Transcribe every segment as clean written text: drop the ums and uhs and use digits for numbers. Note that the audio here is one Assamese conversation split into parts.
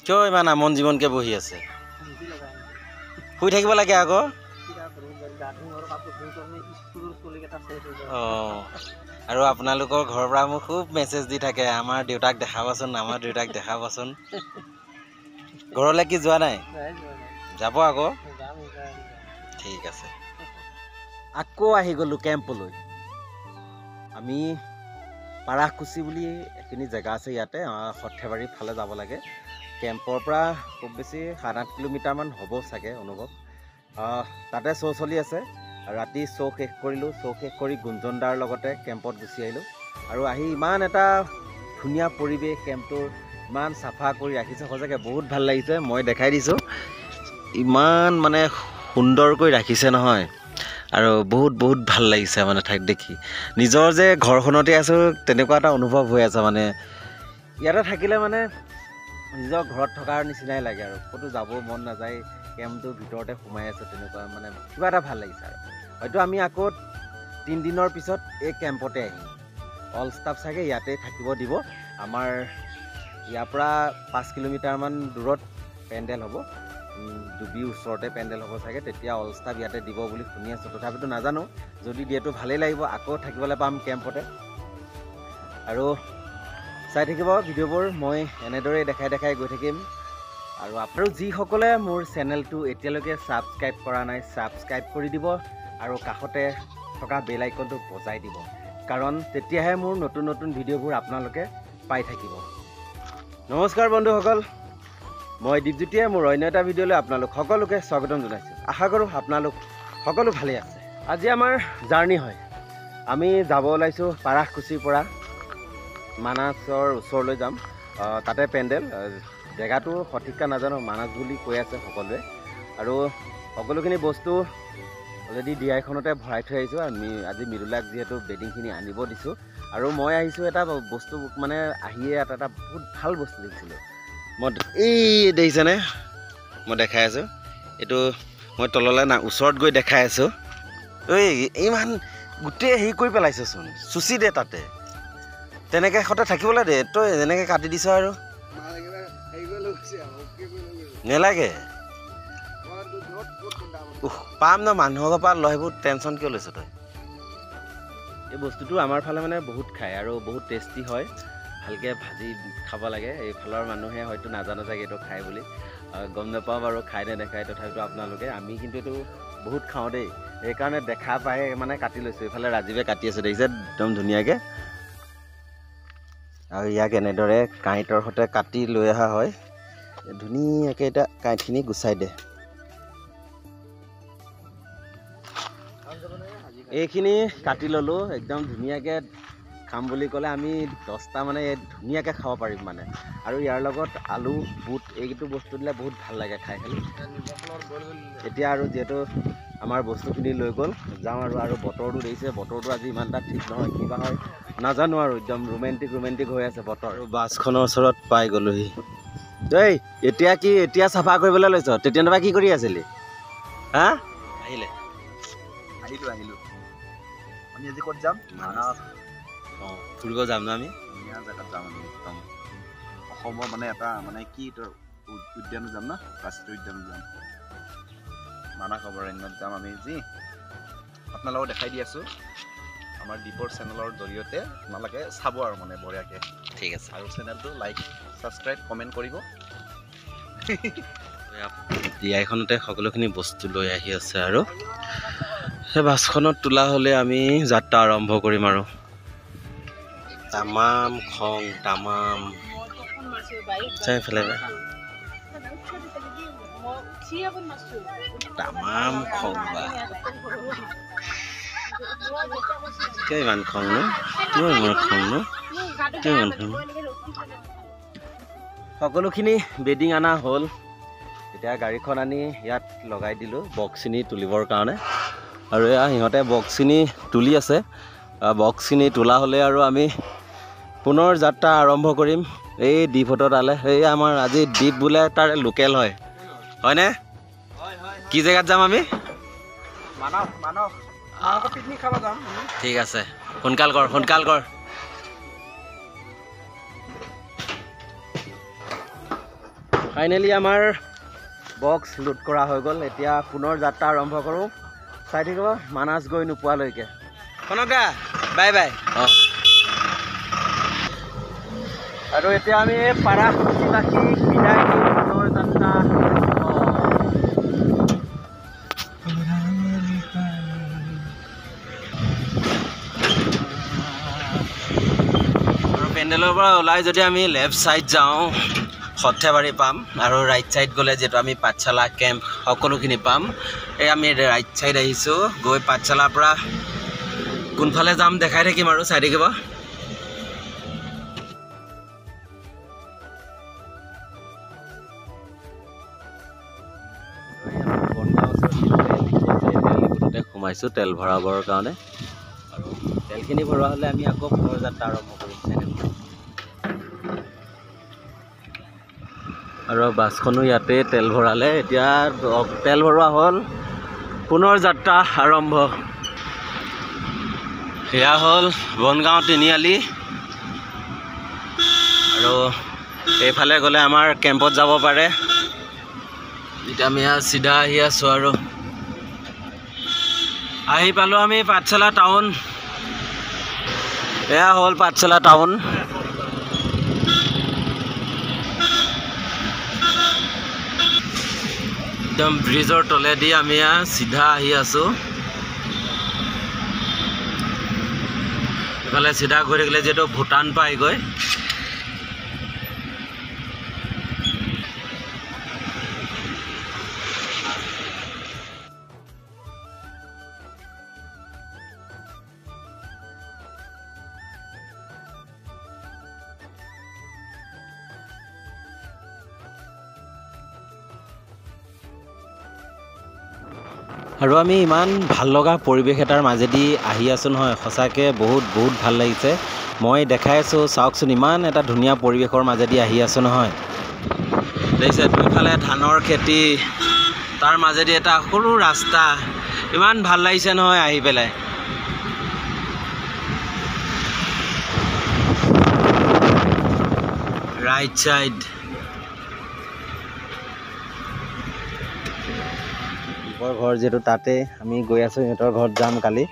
কিয় ইমান আমন জীৱনকে বহি আছে শুই থাকিব লাগে আকৌ আৰু আপোনালোকৰ ঘৰৰ পৰা মোক খুব মেছেজ দি থাকে আমাৰ দেউতাক দেখাবচোন আমাৰ দেউতাক দেখাবচোন ঘৰলৈ কি যোৱা নাই যাব আকৌ ঠিক আছে আকৌ আহি গ'লো কেম্পলৈ আমি পাৰাকুচি বুলি এখিনি জেগা আছে ইয়াতে সৰ্থেবাৰীৰ ফালে যাব লাগে কেম্পৰ পৰা খুব বেছি 7-8 কিলোমিটাৰমান হ'ব চাগে অনুভৱ তাতে শ্ব' চলি আছে ৰাতি শ্ব' শেষ কৰিলোঁ শ্ব' শেষ কৰি গুঞ্জনদাৰ লগতে কেম্পত গুচি আহিলোঁ আৰু আহি ইমান এটা ধুনীয়া পৰিৱেশ কেম্পটোৰ ইমান চাফা কৰি ৰাখিছে সঁচাকৈ বহুত ভাল লাগিছে মই দেখাই দিছোঁ ইমান মানে সুন্দৰকৈ ৰাখিছে নহয় আৰু বহুত ভাল লাগিছে মানে ঠাইত দেখি নিজৰ যে ঘৰখনতে আছোঁ তেনেকুৱা এটা অনুভৱ হৈ আছে মানে ইয়াতে থাকিলে মানে নিজৰ ঘৰত থকাৰ নিচিনাই লাগে আৰু ক'তো যাব মন নাযায় কেম্পটোৰ ভিতৰতে সোমাই আছে তেনেকুৱা মানে কিবা এটা ভাল লাগিছে আৰু হয়তো আমি আকৌ 3 দিনৰ পিছত এই কেম্পতে আহিম অল ষ্টাফ চাগে ইয়াতে থাকিব দিব আমাৰ ইয়াৰ পৰা 5 কিলোমিটাৰমান দূৰত পেণ্ডেল হ'ব ডুবিৰ ওচৰতে পেণ্ডেল হ'ব চাগে তেতিয়া অল ষ্টাফ ইয়াতে দিব বুলি শুনি আছোঁ তথাপিতো নাজানো যদি দিয়েতো ভালেই লাগিব আকৌ থাকিবলৈ পাম কেম্পতে আৰু চাই থাকিব ভিডিঅ'বোৰ মই এনেদৰে দেখাই গৈ থাকিম আৰু যিসকলে মোৰ চেনেলটো এতিয়ালৈকে ছাবস্ক্ৰাইব কৰা নাই ছাবস্ক্ৰাইব কৰি দিব আৰু কাষতে থকা বেল আইকনটো বজাই দিব কাৰণ তেতিয়াহে মোৰ নতুন ভিডিঅ'বোৰ আপোনালোকে পাই থাকিব নমস্কাৰ বন্ধুসকল মই দীপজ্যোতিয়ে মোৰ অন্য এটা ভিডিঅ'লৈ আপোনালোক সকলোকে স্বাগতম জনাইছোঁ আশা কৰোঁ আপোনালোক সকলো ভালেই আছে আজি আমাৰ জাৰ্ণি হয় আমি যাব ওলাইছোঁ পাৰাকুচিৰ পৰা মানাছৰ ওচৰলৈ যাম তাতে পেণ্ডেল জেগাটো সঠিককৈ নাজানো মানাছ বুলি কৈ আছে সকলোৱে আৰু সকলোখিনি বস্তু অলৰেডি ডিআইখনতে ভৰাই থৈ আহিছোঁ আমি আজি মৃদুলাক যিহেতু বেডিংখিনি আনিব দিছোঁ আৰু মই আহিছোঁ এটা বস্তু মানে আহিয়ে এটা বহুত ভাল বস্তু দেখিছিলোঁ মই এই দেখিছেনে মই দেখাই আছোঁ এইটো মই তললৈ ওচৰত গৈ দেখাই আছোঁ ঐ ইমান গোটেই হেৰি কৰি পেলাইছচোন চুচি দে তাতে তেনেকৈ সদায় থাকিবলৈ দে তই যেনেকৈ কাটি দিছ আৰু নেলাগে পাম ন মানুহৰ পৰা লয় সেইবোৰ টেনশ্যন কিয় লৈছ তই এই বস্তুটো আমাৰ ফালে মানে বহুত খায় আৰু বহুত টেষ্টি হয় ভালকৈ ভাজি খাব লাগে এইফালৰ মানুহে হয়তো নাজানে চাগে এইটো খায় বুলি গম নাপাওঁ বাৰু খাই নে নেখায় তথাপিতো আপোনালোকে আমি কিন্তু এইটো বহুত খাওঁ দেই সেইকাৰণে দেখা পাই মানে কাটি লৈছোঁ এইফালে ৰাজীৱে কাটি আছে দেখিছে একদম ধুনীয়াকৈ আৰু ইয়াক এনেদৰে কাঁইটৰ সৈতে কাটি লৈ অহা হয় ধুনীয়াকৈ এতিয়া কাঁইটখিনি গুচাই দে এইখিনি কাটি ল'লোঁ একদম ধুনীয়াকৈ খাম বুলি ক'লে আমি 10টা মানে ধুনীয়াকৈ খাব পাৰিম মানে আৰু ইয়াৰ লগত আলু বুট এইটো বস্তু দিলে বহুত ভাল লাগে খাই খালি এতিয়া আৰু যিহেতু আমাৰ বস্তুখিনি লৈ গ'ল যাওঁ আৰু বতৰটো দেখিছে বতৰটো আজি ইমান এটা ঠিক নহয় কিবা হয় নাজানো আৰু একদম ৰোমেণ্টিক হৈ আছে বতৰ আৰু বাছখনৰ ওচৰত পাই গ'লোহি দেই এতিয়া চাফা কৰিবলৈ লৈছ তেতিয়া নাপাই কি কৰি আছিলি হা আহিলোঁ আমি আজি ক'ত যাম ফুৰিব যাম ন আমি ধুনীয়া জেগাত যাম আমি একদম অসমৰ মানে এটা মানে কি তোৰ উদ্যানত যাম না ৰাষ্ট্ৰীয় উদ্যানত যাম মানাস অভয়াৰণ্যত যাম আমি যি আপোনালোকক দেখাই দি আছোঁ আমাৰ দীপৰ চেনেলৰ জৰিয়তে আপোনালোকে চাব আৰু মানে বঢ়িয়াকৈ ঠিক আছে আৰু চেনেলটো লাইক ছাবস্ক্ৰাইব কমেণ্ট কৰিব ডিআইখনতে সকলোখিনি বস্তু লৈ আহি আছে আৰু সেই বাছখনত তোলা হ'লে আমি যাত্ৰা আৰম্ভ কৰিম আৰু তামাম খং তামাম চাইফালে তামাম খং বা কিয় ইমান খং ন কিয় ইমান খং ন কিয় ইমান খং সকলোখিনি বেডিং অনা হ'ল এতিয়া গাড়ীখন আনি ইয়াত লগাই দিলোঁ বক্সখিনি তুলিবৰ কাৰণে আৰু এয়া সিহঁতে বক্সখিনি তুলি আছে বক্সখিনি তোলা হ'লে আৰু আমি পুনৰ যাত্ৰা আৰম্ভ কৰিম এই দ্বীপহঁতৰ তালে এই আমাৰ আজি দ্বীপ বোলে তাৰ লোকেল হয়নে কি জেগাত যাম আমি মানস পিকনিক খাব যাম ঠিক আছে সোনকাল কৰ ফাইনেলি আমাৰ বক্স লোড কৰা হৈ গ'ল। এতিয়া পুনৰ যাত্ৰা আৰম্ভ কৰোঁ। চাই থাকিব মানাছ গৈ নোপোৱালৈকে। Concha bye bye. অঁ আৰু এতিয়া আমি পাৰাবাসী বিদায় দি পুনৰ যাত্ৰা আৰু পেণ্ডেলৰ পৰা ওলাই যদি আমি লেফ্ট ছাইড যাওঁ সৰ্থেবাৰী পাম, আৰু ৰাইট ছাইড গ'লে যিহেতু আমি পাঠশালা কেম্প সকলোখিনি পাম। এই আমি ৰাইট ছাইড আহিছোঁ, গৈ পাঠশালাৰ পৰা কোনফালে যাম দেখাই থাকিম আৰু চাই থাকিব। সোমাইছোঁ তেল ভৰাবৰ কাৰণে, আৰু তেলখিনি ভৰোৱা হ'লে আমি আকৌ পুনৰ যাত্ৰা আৰম্ভ কৰিম। আৰু বাছখনো ইয়াতে তেল ভৰালে। এতিয়া তেল ভৰোৱা হ'ল, পুনৰ যাত্ৰা আৰম্ভ। সেয়া হ'ল বনগাঁও তিনিআলি, আৰু এইফালে গ'লে আমাৰ কেম্পত যাব পাৰে। এতিয়া আমি চিধা আহি আছোঁ আৰু আহি পালোঁ আমি পাঠশালা টাউন। এয়া হ'ল পাঠশালা টাউন। একদম ব্ৰিজৰ তলেদি আমি চিধা আহি আছোঁ। এইফালে চিধা গৈ থাকিলে যিহেতু ভূটান পাইগৈ। আৰু আমি ইমান ভাল লগা পৰিৱেশ এটাৰ মাজেদি আহি আছোঁ নহয়, সঁচাকৈ বহুত ভাল লাগিছে। মই দেখাই আছোঁ, চাওকচোন ইমান এটা ধুনীয়া পৰিৱেশৰ মাজেদি আহি আছোঁ নহয়। দেখিছে দুইফালে ধানৰ খেতি, তাৰ মাজেদি এটা সৰু ৰাস্তা, ইমান ভাল লাগিছে নহয় আহি পেলাই। ৰাইট ছাইড ঘৰ যিহেতু তাতে আমি গৈ আছোঁ, সিহঁতৰ ঘৰত যাম কালি।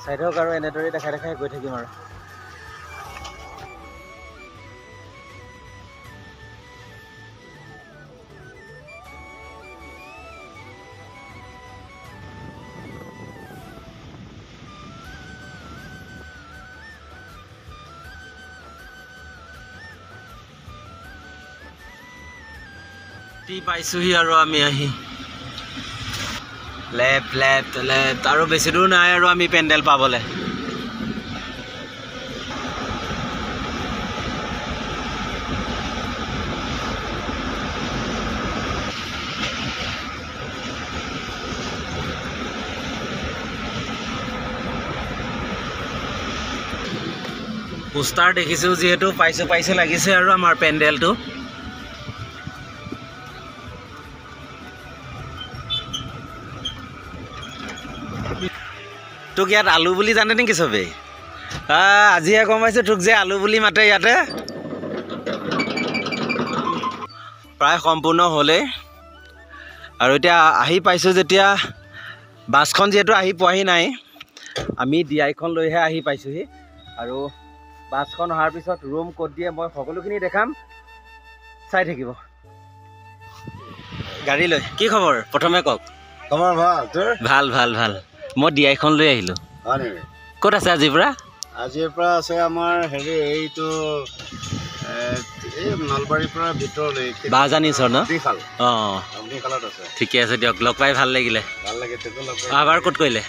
চাই থাকক আৰু এনেদৰে দেখাই গৈ থাকিম আৰু। পাইছোহি আৰু আমি আহি লেফ্ট আৰু বেছি দূৰ নাই আৰু আমি পেণ্ডেল পাবলৈ। পোষ্টাৰ দেখিছোঁ যিহেতু পাইছোঁ লাগিছে আৰু আমাৰ পেণ্ডেলটো। তোক ইয়াত আলু বুলি জানে নেকি চবেই? আজিহে গম পাইছোঁ তোক যে আলু বুলি মাতে ইয়াতে। প্ৰায় সম্পূৰ্ণ হ'লেই, আৰু এতিয়া আহি পাইছোঁ যেতিয়া বাছখন যিহেতু আহি পোৱাহি নাই, আমি DI-খন লৈহে আহি পাইছোঁহি। আৰু বাছখন অহাৰ পিছত ৰুম ক'ত দিয়ে মই সকলোখিনি দেখাম, চাই থাকিব। গাড়ী লৈ কি খবৰ প্ৰথমে কওক? খবৰ ভাল, তোৰ? ভাল। মই DI-খন লৈ আহিলোঁ। ক'ত আছে আজিৰ পৰা? আজিৰ পৰা আছে আমাৰ হেৰি এইটো এই নলবাৰীৰ পৰা ভিতৰলৈ বাজানী ওচৰ ন? অঁ ঠিকে আছে দিয়ক, লগ পাই ভাল লাগিলে। আবাৰ ক'ত কৰিলে?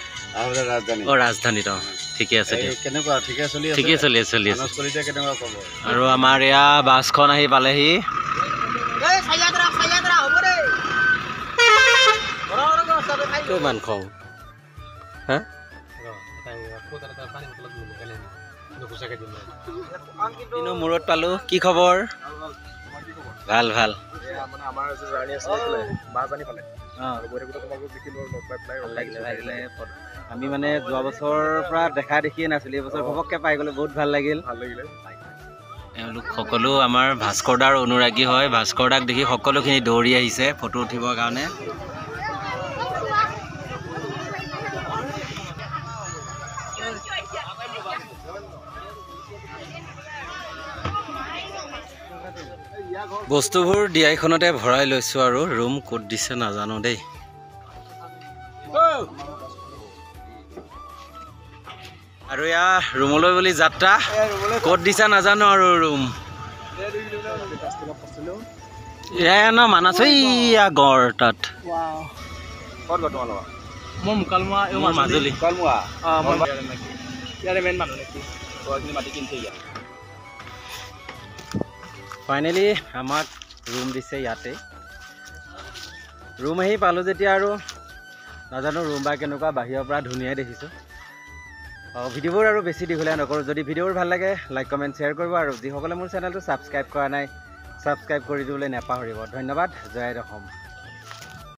ৰাজধানী। ৰাজধানীত। ঠিকে আছে দিয়ক। কেনেকুৱা? ঠিকে চলি আছে? ঠিকে চলি আছে। কেনেকুৱা খবৰ? আৰু আমাৰ এয়া বাছখন আহি পালেহি। কিমান খং হা? মূৰত পালোঁ। কি খবৰ? ভাল। আমি মানে যোৱা বছৰৰ পৰা দেখা দেখিয়ে নাছিলোঁ, এইবছৰ ঘপককৈ পাই গ'লোঁ, বহুত ভাল লাগিল। এওঁলোক সকলো আমাৰ ভাস্কৰ দাৰ অনুৰাগী হয়। ভাস্কৰ দাক দেখি সকলোখিনি দৌৰি আহিছে ফটো উঠিবৰ কাৰণে। বস্তুবোৰ দিয়াইখনতে ভৰাই লৈছোঁ আৰু ৰুম ক'ত দিছে নাজানো দেই। আৰু এয়া ৰুমলৈ বুলি যাত্ৰা ক'ত দিছা নাজানো আৰু ৰুম এয়া ন মানাছ এইয়া গড় তাত মাজুলী ফাইনেলি আমাক ৰুম দিছে ইয়াতে। ৰুম আহি পালোঁ যেতিয়া আৰু নাজানো ৰুম বা কেনেকুৱা, বাহিৰৰ পৰা ধুনীয়াই দেখিছোঁ। ভিডিঅ'বোৰ আৰু বেছি দীঘলীয়া নকৰোঁ। যদি ভিডিঅ'বোৰ ভাল লাগে লাইক কমেণ্ট শ্বেয়াৰ কৰিব, আৰু যিসকলে মোৰ চেনেলটো ছাবস্ক্ৰাইব কৰা নাই ছাবস্ক্ৰাইব কৰি দিবলৈ নাপাহৰিব। ধন্যবাদ। জয় অসম।